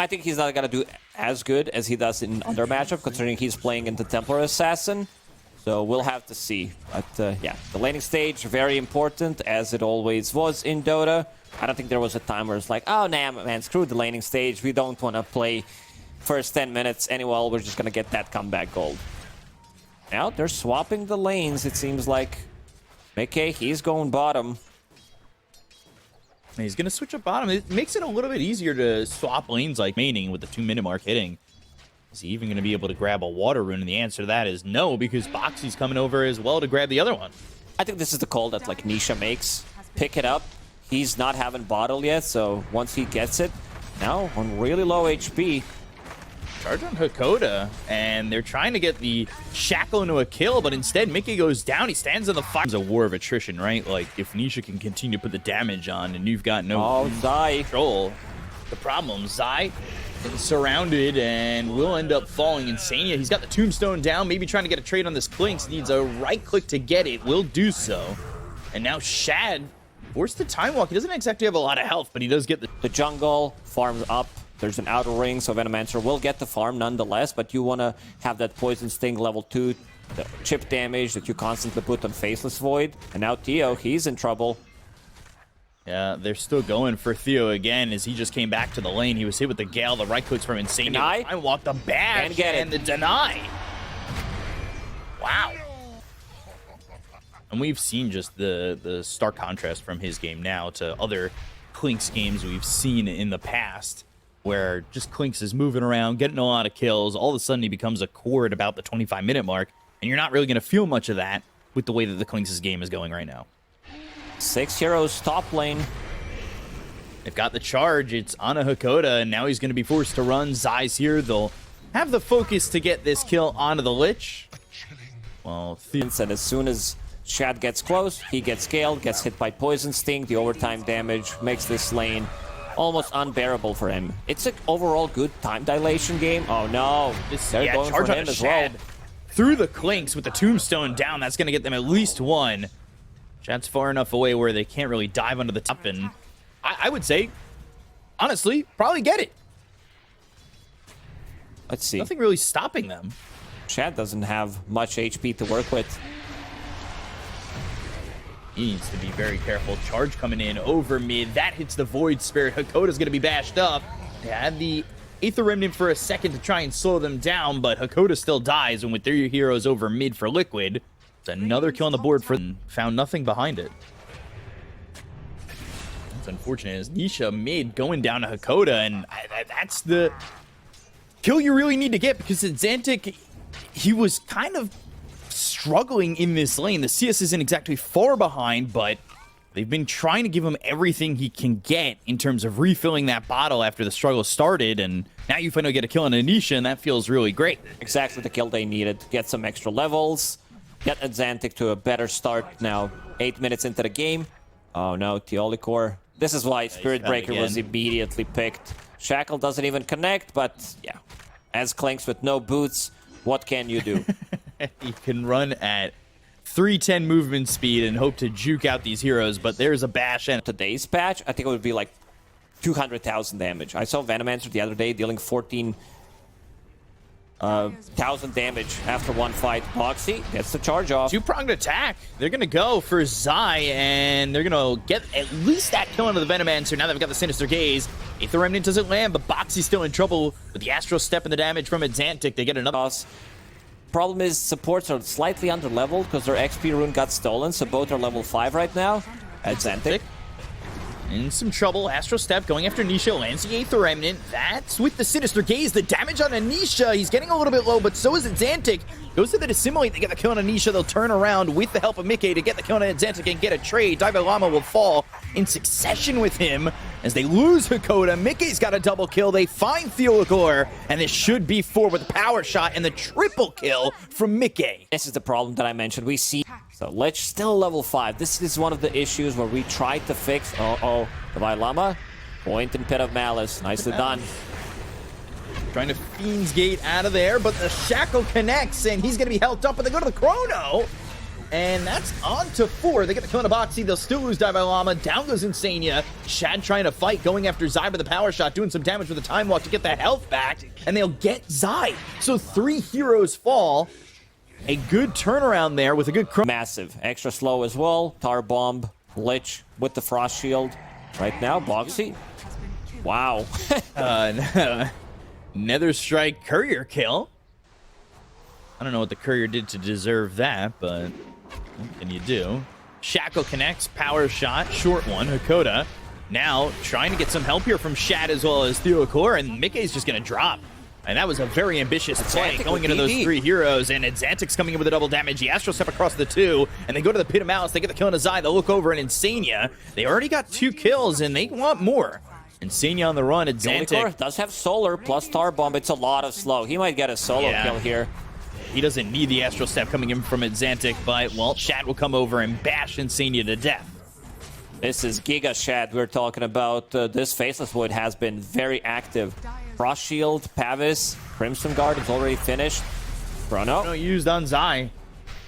I think he's not going to do as good as he does in other matchup, considering he's playing into Templar Assassin. So we'll have to see. But yeah, the laning stage, very important, as it always was in Dota. I don't think there was a time where it's like, oh, nah, man, screw the laning stage. We don't want to play first 10 minutes anyway. We're just going to get that comeback gold. Now they're swapping the lanes, it seems like. miCKe, he's going bottom. He's going to switch up bottom. It makes it a little bit easier to swap lanes like maining with the 2-minute mark hitting. Is he even going to be able to grab a water rune? And the answer to that is no, because Boxy's coming over as well to grab the other one. I think this is the call that like Nisha makes. Pick it up. He's not having bottle yet, so once he gets it, now on really low HP. Charge on Xakoda, and they're trying to get the shackle into a kill, but instead miCKe goes down. He stands in the fire. It's a war of attrition, right? Like, if Nisha can continue to put the damage on and you've got no control, the problem, Zai is surrounded and will end up falling. Insania, he's got the tombstone down, maybe trying to get a trade on this Clinks. Needs a right click to get it, will do so. And now Shad forced to time walk. He doesn't exactly have a lot of health, but he does get the jungle, farms up. There's an outer ring, so Venomancer will get the farm nonetheless, but you want to have that Poison Sting level 2 the chip damage that you constantly put on Faceless Void. And now Theo, he's in trouble. Yeah, they're still going for Theo again as he just came back to the lane. He was hit with the Gale, the right clicks from Insania. I walked the bash and the deny. Wow. And we've seen just the stark contrast from his game now to other Clinks games we've seen in the past, where just Clinks is moving around, getting a lot of kills. All of a sudden, he becomes a core at about the 25-minute mark, and you're not really going to feel much of that with the way that the Clinks' game is going right now. 6 heroes top lane. They've got the charge. It's on a Xakoda, and now he's going to be forced to run. Zai's here. They'll have the focus to get this kill onto the Lich. Well, and as soon as Shad gets close, he gets scaled, gets hit by Poison Sting. The overtime damage makes this lane almost unbearable for him. It's an overall good time dilation game. Oh no, they're going for him as well. Through the Clinks with the tombstone down, that's going to get them at least one. Shad's far enough away where they can't really dive under the top, and I would say, honestly, probably get it. Let's see. Nothing really stopping them. Shad doesn't have much HP to work with. He needs to be very careful. Charge coming in over mid. That hits the Void Spirit. Xakoda's going to be bashed up. They had the Aether Remnant for a second to try and slow them down, but Xakoda still dies, and with their heroes over mid for Liquid, it's another kill on the board for them. Found nothing behind it. It's unfortunate as Nisha mid going down to Xakoda, and that's the kill you really need to get, because Adzantick, he was kind of struggling in this lane. The CS isn't exactly far behind, but they've been trying to give him everything he can get in terms of refilling that bottle after the struggle started, and now you finally get a kill on Nisha, and that feels really great. Exactly the kill they needed to get some extra levels, get Adzantick to a better start now, 8 minutes into the game. Oh no, Thiolicor. This is why Spirit Breaker was immediately picked. Shackle doesn't even connect, but yeah. As Clinks with no boots, what can you do? You can run at 310 movement speed and hope to juke out these heroes, but there's a bash. And today's patch, I think it would be like 200,000 damage. I saw Venomancer the other day dealing 14,000 damage after one fight. Boxi gets the charge off. Two-pronged attack. They're going to go for Zai, and they're going to get at least that kill onto the Venomancer. Now they've got the Sinister Gaze. Aether Remnant doesn't land, but Boxi's still in trouble with the Astral Step and the damage from Adzantick. They get another toss. Problem is, supports are slightly under-leveled because their XP rune got stolen, so both are level 5 right now. Adzantick in some trouble. Astral Step going after Nisha, lands the Aether Remnant. That's with the Sinister Gaze. The damage on Nisha, he's getting a little bit low, but so is Adzantick. Goes to the Dissimulate, they get the kill on Nisha. They'll turn around with the help of miCKe to get the kill on Adzantick and get a trade. Davai Lama will fall in succession with him as they lose Xakoda. miCKe's got a double kill. They find Thiolicor, and this should be 4 with the power shot and the triple kill from miCKe. This is the problem that I mentioned. We see so Lich still level 5. This is one of the issues where we tried to fix. Davai Lama, point and Pit of Malice. Nicely done. Trying to Fiend's Gate out of there, but the Shackle connects, and he's going to be held up, but they go to the Chrono. And that's on to 4. They get the kill on Boxi. They'll still lose Davai Lama. Down goes Insania. Shad trying to fight, going after Zai with the power shot, doing some damage with the time walk to get the health back. And they'll get Zai. So 3 heroes fall. A good turnaround there with a good... Massive. Extra slow as well. Tar Bomb. Lich with the Frost Shield. Right now, Boxi. Wow. Nether Strike Courier kill. I don't know what the Courier did to deserve that, but what can you do? Shackle connects, power shot, short one. Xakoda now trying to get some help here from Shad as well as Thiolicor, and miCKe is just going to drop. And that was a very ambitious play going into those 3 heroes, and Adzantick's coming in with a double damage. The Astral Step across the 2, and they go to the Pit of Malice. They get the kill on Zai. They'll look over in Insania. They already got 2 kills, and they want more. Insania on the run. Adzantick does have Solar plus Tar Bomb. It's a lot of slow. He might get a solo kill here. He doesn't need the Astral Step coming in from Adzantick, but, well, Shad will come over and bash Insania to death. This is Giga Shad we're talking about. This Faceless Wood has been very active. Frost Shield, Pavis, Crimson Guard is already finished. Bruno used on Zai.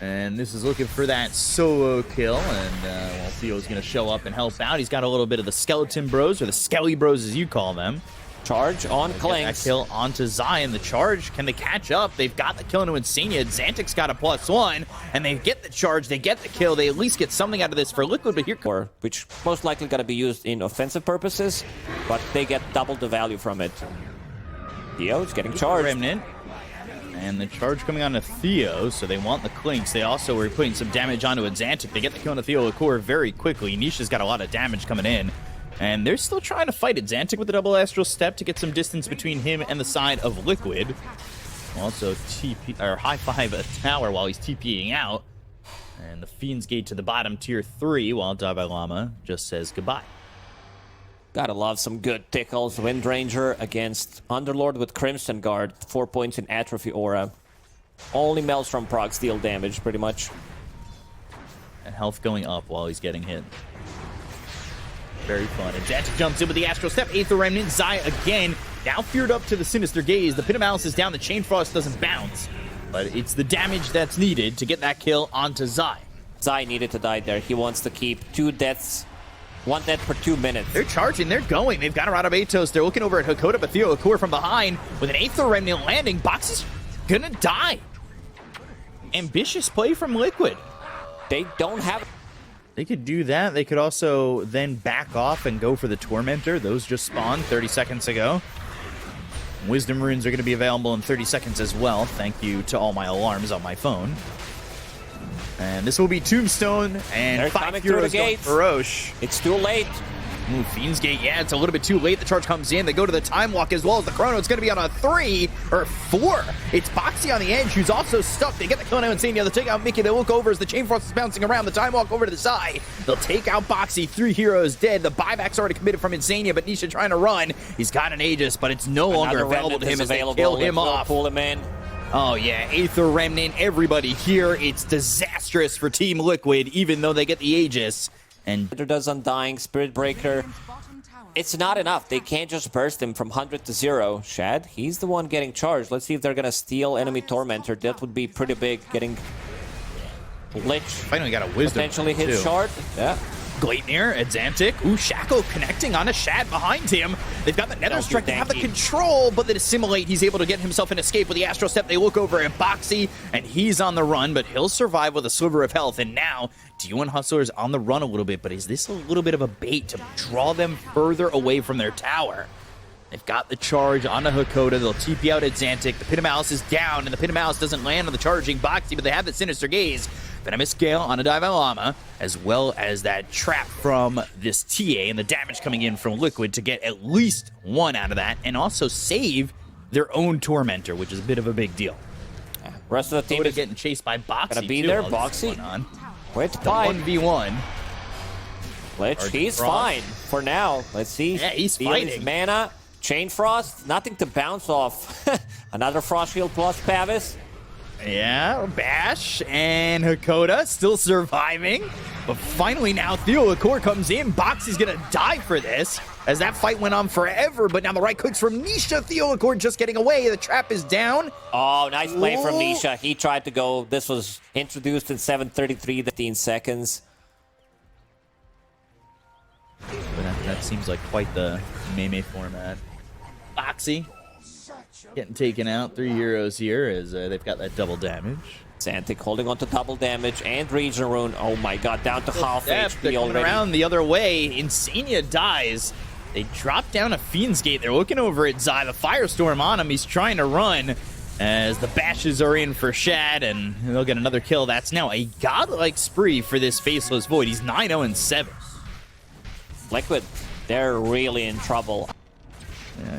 And this is looking for that solo kill. And, well, Theo's going to show up and help out. He's got a little bit of the Skeleton Bros, or the Skelly Bros as you call them. Charge on Clanks. That kill onto Zai, and the charge, can they catch up? They've got the kill into Insania. Adzantick's got a +1, and they get the charge, they get the kill. They at least get something out of this for Liquid, but here... Which most likely going to be used in offensive purposes, but they get double the value from it. Theo's getting charged. Remnant. And the charge coming onto Theo, so they want the clinks. They also were putting some damage onto Adzantick. They get the kill onto Thiolicor very quickly. Nisha's got a lot of damage coming in. And they're still trying to fight Adzantick with the double Astral Step to get some distance between him and the side of Liquid. Also TP or high five a tower while he's TPing out. And the Fiend's Gate to the bottom tier 3 while Davai Lama just says goodbye. Gotta love some good tickles. Wind Ranger against Underlord with Crimson Guard. 4 points in Atrophy Aura. Only Maelstrom procs deal damage, pretty much. And health going up while he's getting hit. Very fun. Adzantick jumps in with the Astral Step. Aether Remnant. Zai again. Now feared up to the Sinister Gaze. The Pit of Malice is down. The Chain Frost doesn't bounce. But it's the damage that's needed to get that kill onto Zai. Zai needed to die there. He wants to keep 2 deaths. 1 death per 2 minutes. They're charging. They're going. They've got her out of Atos. They're looking over at Xakoda, but Thiolicor from behind with an Aether Remnant landing. Boxy's gonna die. Ambitious play from Liquid. They don't have... They could do that. They could also then back off and go for the Tormentor. Those just spawned 30 seconds ago. Wisdom Runes are going to be available in 30 seconds as well. Thank you to all my alarms on my phone. And this will be Tombstone, and they're 5 heroes going for Roche. It's too late. Ooh, Fiend's Gate, yeah, it's a little bit too late. The charge comes in. They go to the Time Walk as well as the Chrono. It's going to be on a 3 or 4. It's Boxi on the edge, who's also stuck. They get the kill now. Insania. They'll take out miCKe. They look over as the Chain Frost is bouncing around. The Time Walk over to the side. They'll take out Boxi. 3 heroes dead. The buyback's already committed from Insania, but Nisha trying to run. He's got an Aegis, but it's no longer available to him as they kill him off. Pull him in. Oh, yeah, Aether Remnant, everybody here. It's disastrous for Team Liquid, even though they get the Aegis. And does Undying, Spirit Breaker. It's not enough. They can't just burst him from 100 to 0. Shad, he's the one getting charged. Let's see if they're going to steal enemy Tormentor. That would be pretty big, getting Lich. Finally got a Wisdom. Potentially hit shard. Yeah. Gleipnir, Adzantick, ooh, Shackle connecting on a Shad behind him. They've got the Nether Strike, they have the control, but they assimilate. He's able to get himself an escape with the Astral Step. They look over at Boxi, and he's on the run, but he'll survive with a sliver of health. And now, D1 Hustler's on the run a little bit, but is this a little bit of a bait to draw them further away from their tower? They've got the charge onto Xakoda. They'll TP out Adzantick. The Pit of Malice is down, and the Pit of Malice doesn't land on the charging Boxi, but they have the Sinister Gaze. Venomous Gale on a Davai Lama, as well as that trap from this TA and the damage coming in from Liquid to get at least 1 out of that, and also save their own Tormentor, which is a bit of a big deal. Rest of the team is getting chased by Boxi. Gonna be there, Boxi. Wait, the 1v1. Lich, he's fine for now. Let's see. Yeah, he's fighting. Mana, Chain Frost, nothing to bounce off. Another Frost Shield plus Pavis. Yeah, Bash and Xakoda still surviving. But finally now, Thiolicor comes in. Boxy's going to die for this. as that fight went on forever, but now the right clicks from Nisha. Thiolicor just getting away. The trap is down. Oh, nice play from Whoa. Nisha. He tried to go. This was introduced in 7:33, 15 seconds. But that seems like quite the meme format. Boxi getting taken out. 3 heroes here as they've got that double damage. Adzantick holding on to double damage and region rune. Oh my god, down to half They're HP coming already. around the other way. Insania dies. They drop down a Fiend's Gate. They're looking over at Zai. The Firestorm on him. He's trying to run as the bashes are in for Shad, and they'll get another kill. That's now a godlike spree for this Faceless Void. He's 9-0-7. Liquid, they're really in trouble.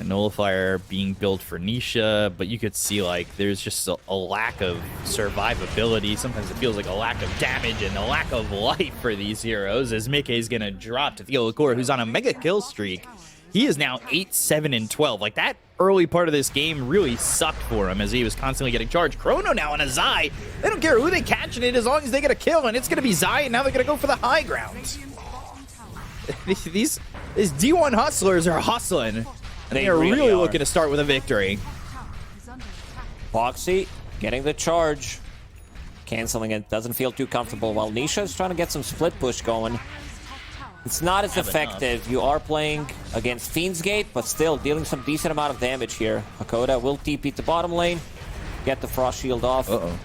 Nullifier being built for Nisha, but you could see like there's just a lack of survivability. Sometimes it feels like a lack of damage and a lack of life for these heroes, as miCKe is going to drop to Thiolicor, who's on a mega kill streak. He is now 8-7-12. Like, that early part of this game really sucked for him as he was constantly getting charged. Chrono now on a Zai. They don't care who they catch in it as long as they get a kill, and it's going to be Zai, and now they're going to go for the high ground. These D1 hustlers are hustling. And they are really looking to start with a victory. Boxi getting the charge. Canceling it. Doesn't feel too comfortable while Nisha is trying to get some split push going. It's not as effective. You are playing against Fiend's Gate, but still dealing some decent amount of damage here. Xakoda will TP to bottom lane. Get the Frost Shield off. Uh-oh.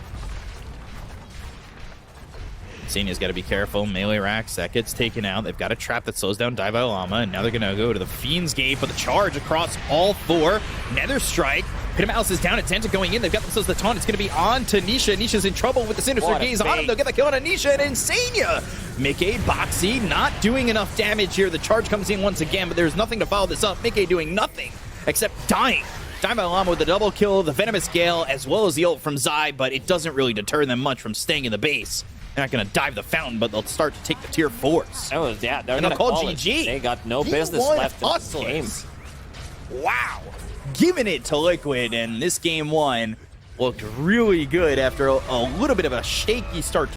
Insania's got to be careful. Melee racks, that gets taken out. They've got a trap that slows down Davai Lama, and now they're going to go to the Fiend's Gate, but the charge across all four. Nether Strike. Pitamalis is down. Adzantick going in. They've got themselves the taunt. It's going to be on to Nisha. Nisha's in trouble with the Sinister Gaze on him. They'll get the kill on Nisha and Insania. miCKe, Boxi, not doing enough damage here. The charge comes in once again, but there's nothing to follow this up. miCKe doing nothing except dying. Davai Lama with the double kill, the Venomous Gale, as well as the ult from Zai, but it doesn't really deter them much from staying in the base. They're not going to dive the fountain, but they'll start to take the tier 4s. Oh, yeah, they're And going they'll to call call GG. it. They got no business left in this game. Wow. Giving it to Liquid, and this game one looked really good after a little bit of a shaky start.